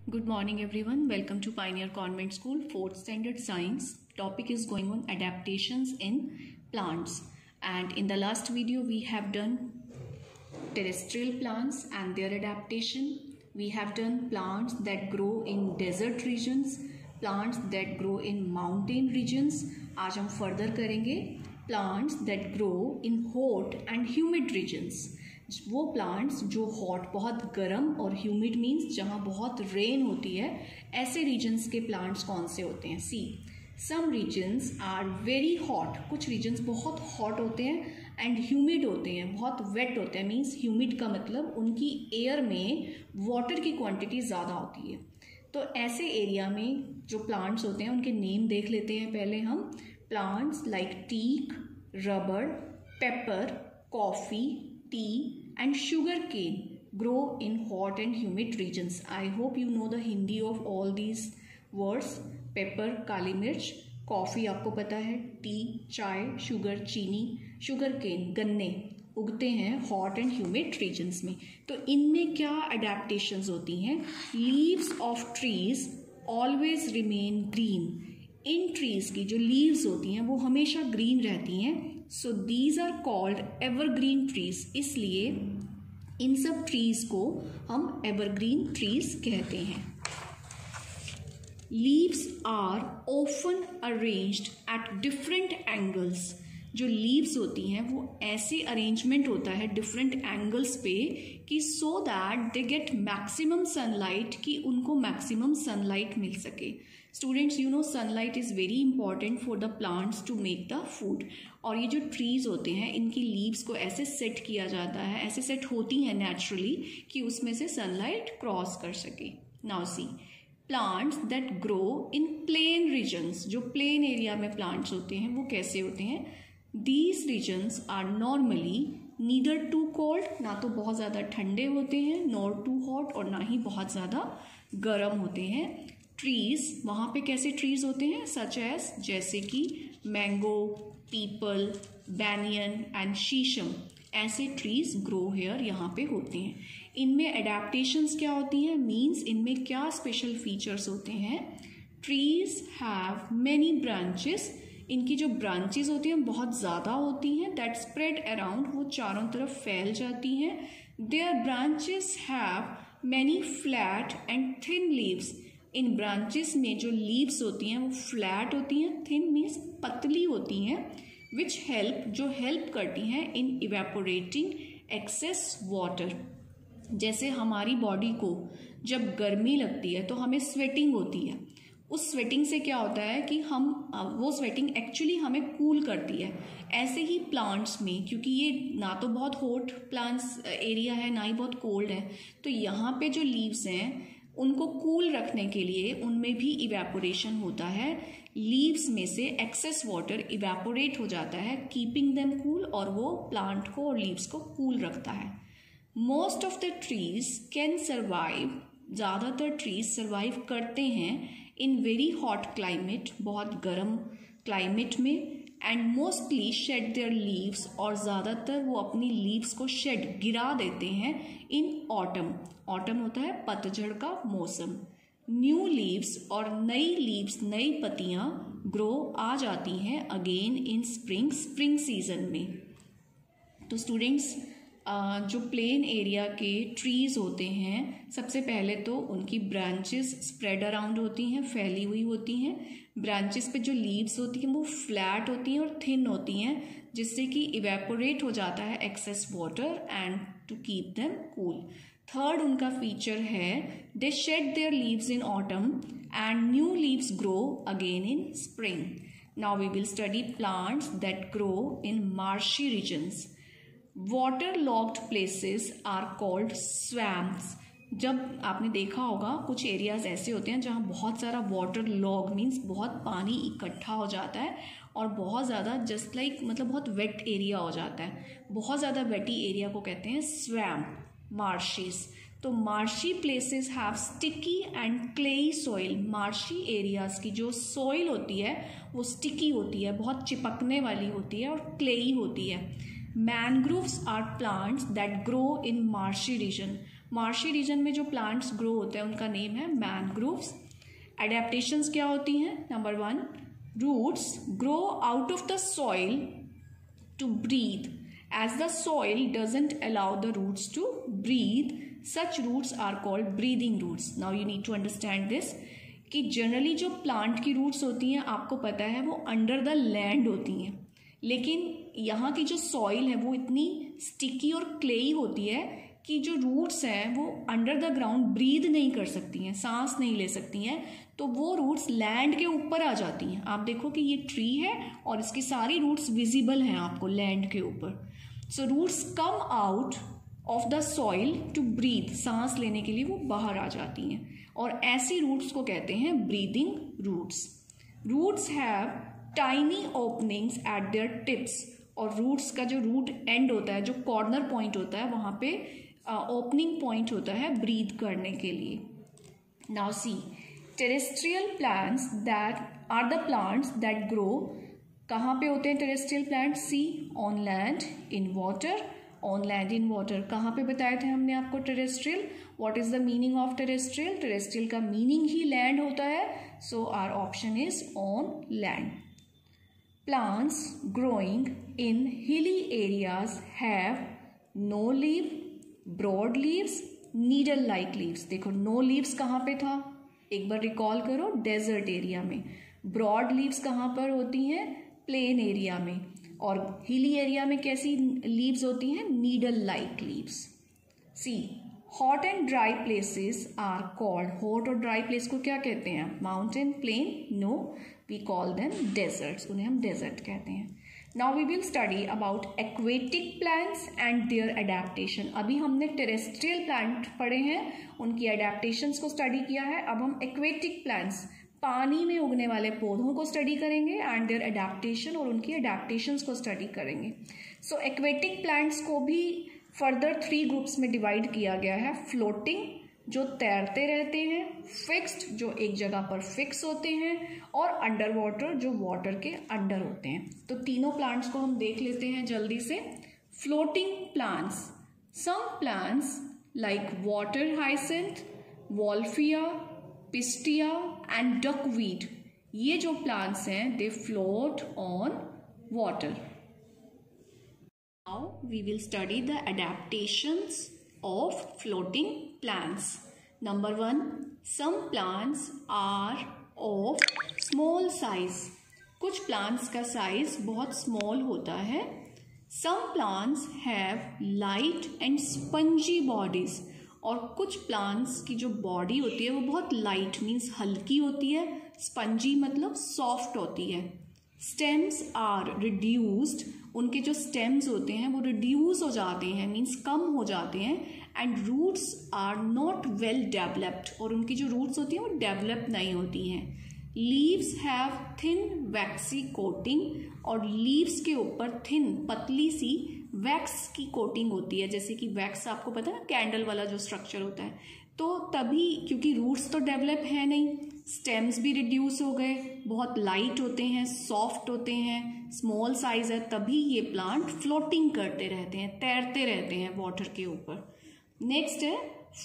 Good morning everyone. Welcome to Pioneer Convent School 4th Standard Science. Topic is going on adaptations in plants. And in the last video we have done terrestrial plants and their adaptation. We have done plants that grow in desert regions, plants that grow in mountain regions. आज हम further करेंगे plants that grow in hot and humid regions. वो plants जो hot बहुत गर्म और humid means जहाँ बहुत रेन होती है, ऐसे रीजन्स के प्लांट्स कौन से होते हैं. सी सम रीजन्स आर वेरी हॉट, कुछ रीजन्स बहुत हॉट होते हैं एंड ह्यूमिड होते हैं, बहुत वेट होते हैं. मीन्स ह्यूमिड का मतलब उनकी एयर में वाटर की क्वांटिटी ज़्यादा होती है. तो ऐसे एरिया में जो प्लांट्स होते हैं उनके नेम देख लेते हैं पहले हम. Plants like teak, rubber, paper, coffee, tea and sugar cane grow in hot and humid regions. I hope you know the Hindi of all these words. Pepper, काली मिर्च, कॉफ़ी आपको पता है, टी चाय, शुगर चीनी, शुगर केन गन्ने उगते हैं hot and humid regions में. तो इनमें क्या अडेप्टेशंस होती हैं. Leaves of trees always remain green. In trees की जो लीव्स होती हैं वो हमेशा ग्रीन रहती हैं. So these are called evergreen trees. इसलिए इन सब ट्रीज को हम एवरग्रीन ट्रीज कहते हैं. Leaves are often arranged at different angles. जो लीव्स होती हैं वो ऐसे अरेंजमेंट होता है डिफरेंट एंगल्स पे कि so that they get maximum sunlight, कि उनको मैक्सिमम सनलाइट मिल सके. Students you know sunlight is very important for the plants to make the food. और ये जो ट्रीज होते हैं इनकी लीव्स को ऐसे सेट किया जाता है, ऐसे सेट होती हैं नेचुरली कि उसमें से सनलाइट क्रॉस कर सके. Now see plants that grow in plain regions. जो प्लेन एरिया में प्लांट्स होते हैं वो कैसे होते हैं. These regions are normally neither too cold, ना तो बहुत ज़्यादा ठंडे होते हैं, नॉर टू हॉट, और ना ही बहुत ज़्यादा गर्म होते हैं. ट्रीज वहाँ पे कैसे ट्रीज होते हैं, सच एज जैसे कि मैंगो, पीपल, बैनियन एंड शीशम, ऐसे ट्रीज ग्रो हेयर यहाँ पे होते हैं. इनमें एडेप्टेशंस क्या होती हैं, मीन्स इनमें क्या स्पेशल फीचर्स होते हैं. Trees have many branches. इनकी जो ब्रांचेस होती हैं बहुत ज़्यादा होती हैं, दैट स्प्रेड अराउंड, वो चारों तरफ फैल जाती हैं. Their branches have many flat and thin leaves. इन ब्रांचेस में जो लीव्स होती हैं वो फ्लैट होती हैं, थिन मीन्स पतली होती हैं, विच हेल्प, जो हेल्प करती हैं इन इवेपोरेटिंग एक्सेस वाटर. जैसे हमारी बॉडी को जब गर्मी लगती है तो हमें स्वेटिंग होती है. उस स्वेटिंग से क्या होता है कि हम वो स्वेटिंग एक्चुअली हमें कूल करती है. ऐसे ही प्लांट्स में, क्योंकि ये ना तो बहुत हॉट प्लांट्स एरिया है ना ही बहुत कोल्ड है, तो यहाँ पे जो लीव्स हैं उनको कूल रखने के लिए उनमें भी इवेपोरेशन होता है. लीव्स में से एक्सेस वाटर इवेपोरेट हो जाता है, कीपिंग देम कूल, और वो प्लांट को और लीव्स को कूल रखता है. Most of the trees can survive. ज़्यादातर ट्रीज सर्वाइव करते हैं इन वेरी हॉट क्लाइमेट, बहुत गर्म क्लाइमेट में, and mostly shade their leaves, और ज़्यादातर वो अपनी लीव्स को शेड गिरा देते हैं इन ऑटम. ऑटम होता है पतझड़ का मौसम. न्यू लीव्स और नई लीव्स, नई पत्तियां ग्रो आ जाती हैं again in spring, spring season में. तो स्टूडेंट्स जो प्लेन एरिया के ट्रीज होते हैं, सबसे पहले तो उनकी ब्रांचेस स्प्रेड अराउंड होती हैं, फैली हुई होती हैं. ब्रांचेस पे जो लीव्स होती हैं वो फ्लैट होती हैं और थिन होती हैं, जिससे कि इवेपोरेट हो जाता है excess water and to keep them cool. Third उनका फीचर है they shed their leaves in autumn and new leaves grow again in spring. Now we will study plants that grow in marshy regions. Waterlogged places are called swamps. जब आपने देखा होगा कुछ areas ऐसे होते हैं जहाँ बहुत सारा वाटर लॉग मीन्स बहुत पानी इकट्ठा हो जाता है और बहुत ज़्यादा जस्ट लाइक मतलब बहुत वेट एरिया हो जाता है. बहुत ज़्यादा वेटी एरिया को कहते हैं स्वैम्प, मार्शीज. तो marshy places have sticky and clayey soil. Marshy areas की जो सॉइल होती है वो स्टिकी होती है, बहुत चिपकने वाली होती है और क्लेई होती है. Mangroves are plants that grow in marshy region. Marshy region में जो प्लांट्स ग्रो होते हैं उनका नेम है मैनग्रोव्स। एडेप्टेशंस क्या होती हैं? Number 1, roots grow out of the soil to breathe. As the soil doesn't allow the roots to breathe, such roots are called breathing roots. Now you need to understand this कि generally जो plant की roots होती हैं आपको पता है वो under the land होती हैं, लेकिन यहाँ की जो सॉइल है वो इतनी स्टिकी और क्लेई होती है कि जो रूट्स हैं वो अंडर द ग्राउंड ब्रीद नहीं कर सकती हैं, सांस नहीं ले सकती हैं, तो वो रूट्स लैंड के ऊपर आ जाती हैं। आप देखो कि ये ट्री है और इसकी सारी रूट्स विजिबल हैं आपको लैंड के ऊपर। So roots come out of the soil to breathe, सांस लेने के लिए वो बाहर आ जाती हैं, और ऐसी रूट्स को कहते हैं breathing roots. Roots have tiny openings at their tips, और रूट्स का जो रूट एंड होता है, जो कॉर्नर पॉइंट होता है, वहाँ पे ओपनिंग पॉइंट होता है ब्रीथ करने के लिए। Now see, terrestrial plants that are the plants that grow, कहाँ पे होते हैं terrestrial plants? See, on land, in water. On land, in water कहाँ पे बताए थे हमने आपको terrestrial? What is the meaning of terrestrial? Terrestrial का मीनिंग ही लैंड होता है, so our option is on land. Plants growing in hilly areas have no leaf, broad leaves, needle-like leaves. देखो no leaves कहाँ पे था? एक बार रिकॉल करो, डेजर्ट एरिया में। ब्रॉड लीव्स कहाँ पर होती हैं? प्लेन एरिया में। और हिली एरिया में कैसी लीव्स होती हैं? Needle like leaves. See, hot and dry places are called, hot और ड्राई प्लेस को क्या कहते हैं? Mountain, plain? No, we call them deserts, उन्हें हम डेजर्ट कहते हैं। Now we will study about aquatic plants and their adaptation. अभी हमने टेरेस्ट्रियल प्लांट पढ़े हैं, उनकी एडेप्टेशंस को स्टडी किया है। अब हम एक्वेटिक प्लांट्स, पानी में उगने वाले पौधों को स्टडी करेंगे एंड देयर एडेप्टेशन, और उनकी एडेप्टेशंस को स्टडी करेंगे। सो एक्वेटिक प्लांट्स को भी फर्दर 3 ग्रुप्स में डिवाइड किया गया है। फ्लोटिंग, जो तैरते रहते हैं, फिक्स्ड, जो एक जगह पर फिक्स होते हैं, और अंडर वाटर, जो वाटर के अंडर होते हैं। तो तीनों प्लांट्स को हम देख लेते हैं जल्दी से। Floating plants, some plants like water hyacinth, wolffia, pistia and duckweed, ये जो प्लांट्स हैं they float on water. Now we will study the adaptations of floating plants. Number 1, some plants are of small size. कुछ plants का size बहुत small होता है। Some plants have light and spongy bodies. और कुछ plants की जो body होती है वो बहुत light means हल्की होती है, spongy मतलब soft होती है। Stems are reduced, उनके जो stems होते हैं वो reduce हो जाते हैं, means कम हो जाते हैं। And roots are not well developed, और उनकी जो roots होती हैं वो develop नहीं होती हैं। Leaves have thin waxy coating, और leaves के ऊपर thin पतली सी wax की coating होती है, जैसे कि wax आपको पता है ना, कैंडल वाला जो स्ट्रक्चर होता है। तो तभी, क्योंकि रूट्स तो डेवलप है नहीं, स्टेम्स भी रिड्यूस हो गए, बहुत लाइट होते हैं, सॉफ्ट होते हैं, स्मॉल साइज है, तभी ये प्लांट फ्लोटिंग करते रहते हैं, तैरते रहते हैं वाटर के ऊपर। नेक्स्ट है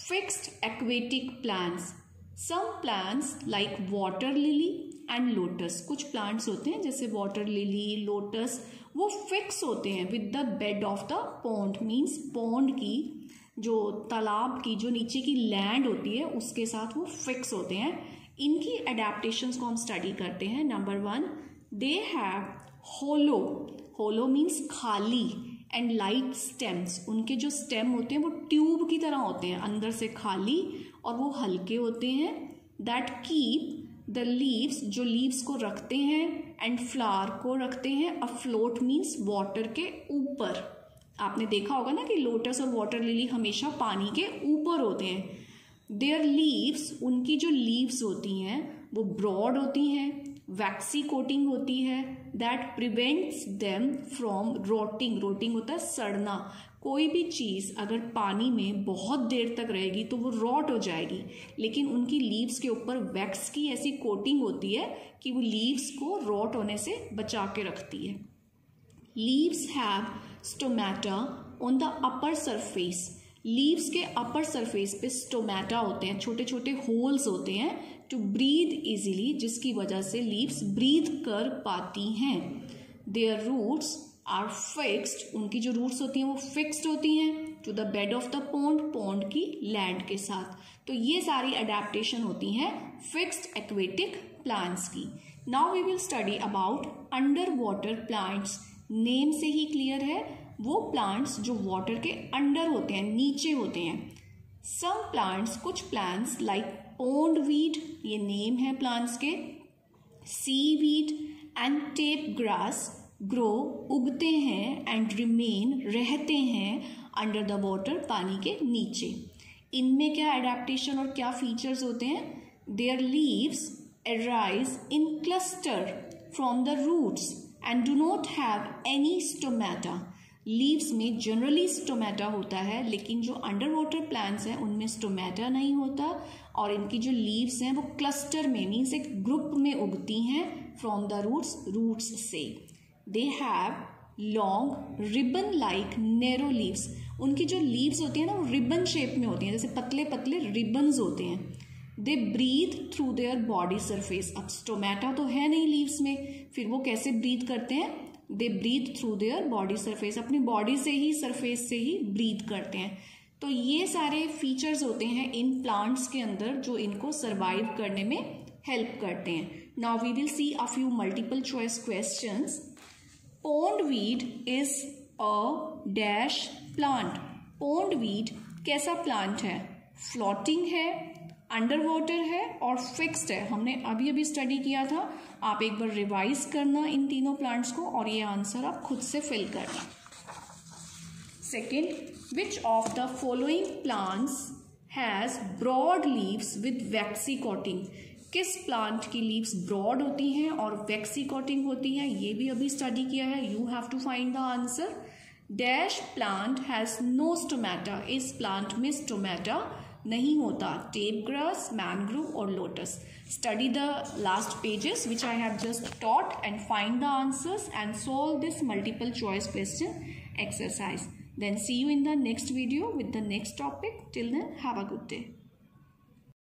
fixed aquatic plants. Some plants like water lily and lotus, कुछ प्लांट्स होते हैं जैसे वाटर लिली, लोटस, वो फिक्स होते हैं with the bed of the pond, means pond की, जो तालाब की जो नीचे की लैंड होती है उसके साथ वो फिक्स होते हैं। इनकी एडेप्टेशंस को हम स्टडी करते हैं। Number 1, they have hollow, hollow means खाली, एंड लाइट स्टेम्स, उनके जो स्टेम होते हैं वो ट्यूब की तरह होते हैं, अंदर से खाली, और वो हल्के होते हैं। दैट कीप द लीव्स, जो लीव्स को रखते हैं, एंड फ्लावर को रखते हैं अफ्लोट मीन्स वाटर के ऊपर। आपने देखा होगा ना कि लोटस और वाटर लिली हमेशा पानी के ऊपर होते हैं। देयर लीव्स, उनकी जो लीव्स होती हैं वो ब्रॉड होती हैं, वैक्सी कोटिंग होती है, दैट प्रिवेंट्स देम फ्रॉम रोटिंग, रोटिंग होता है सड़ना। कोई भी चीज़ अगर पानी में बहुत देर तक रहेगी तो वो रॉट हो जाएगी, लेकिन उनकी लीव्स के ऊपर वैक्स की ऐसी कोटिंग होती है कि वो लीव्स को रॉट होने से बचा के रखती है। Leaves have stomata on the upper surface, leaves के अपर सरफेस पे स्टोमेटा होते हैं, छोटे छोटे होल्स होते हैं टू ब्रीथ इजीली, जिसकी वजह से लीव्स ब्रीथ कर पाती हैं। देयर रूट्स आर फिक्स्ड, उनकी जो रूट्स होती हैं वो फिक्स्ड होती हैं to the bed of the pond, pond की लैंड के साथ। तो ये सारी अडेप्टेशन होती हैं फिक्स्ड एक्वेटिक प्लांट्स की। Now we will study about under water plants. Name से ही क्लियर है, वो प्लांट्स जो वाटर के अंडर होते हैं, नीचे होते हैं। सम प्लांट्स, कुछ प्लांट्स लाइक पोंड वीड, ये नेम है प्लांट्स के, seaweed and tape grass grow, उगते हैं, एंड रिमेन, रहते हैं, अंडर द वाटर, पानी के नीचे। इनमें क्या एडेप्टेशन और क्या फीचर्स होते हैं? There leaves arise in cluster from the roots and do not have any stomata. Leaves में जनरली स्टोमेटा होता है, लेकिन जो अंडर वाटर प्लांट्स हैं उनमें स्टोमेटा नहीं होता, और इनकी जो लीव्स हैं वो क्लस्टर में, मीन्स एक ग्रुप में उगती हैं फ्रॉम द रूट्स से। They have long ribbon like narrow leaves, उनकी जो लीव्स होती हैं ना वो रिबन शेप में होती हैं, जैसे पतले पतले रिबन्स होते हैं। They breathe through their body surface, अब स्टोमेटा तो है नहीं लीव्स में, फिर वो कैसे ब्रीथ करते हैं? They breathe through their body surface, अपनी बॉडी से ही, सरफेस से ही ब्रीथ करते हैं। तो ये सारे फीचर्स होते हैं इन प्लांट्स के अंदर जो इनको सर्वाइव करने में हेल्प करते हैं। Now we will see a few multiple choice questions. Pond weed is a dash plant. Pond weed कैसा प्लांट है? फ्लोटिंग है, अंडर वाटर है और फिक्स्ड है। हमने अभी अभी स्टडी किया था, आप एक बार रिवाइज करना इन तीनों प्लांट्स को और ये आंसर आप खुद से फिल करना। Second, which of the following plants has broad leaves with waxy coating. किस प्लांट की लीव्स ब्रॉड होती हैं और वैक्सी कोटिंग होती है, ये भी अभी स्टडी किया है। You have to find the answer. Dash plant has no stomata, इस प्लांट में स्टोमेटा नहीं होता। टेप ग्रास, मैनग्रोव और lotus. Study the last pages which I have just taught and find the answers and solve this multiple choice question exercise. Then see you in the next video with the next topic. Till then, have a good day.